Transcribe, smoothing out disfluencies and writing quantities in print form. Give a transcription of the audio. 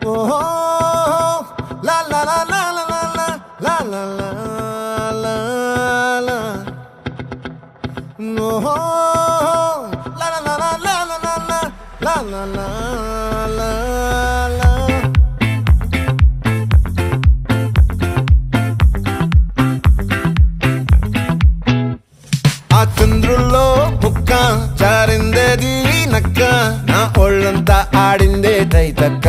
ఓహో లా లా లా లా లా లా లా లా లా లా ఓహో లా లా లా లా లా లా లా లా లా లా లా ఆ చంద్రుల్లో ముక్క జారిందేది నక్క నా ఒళ్ళంతా ఆడిందే తైతక్క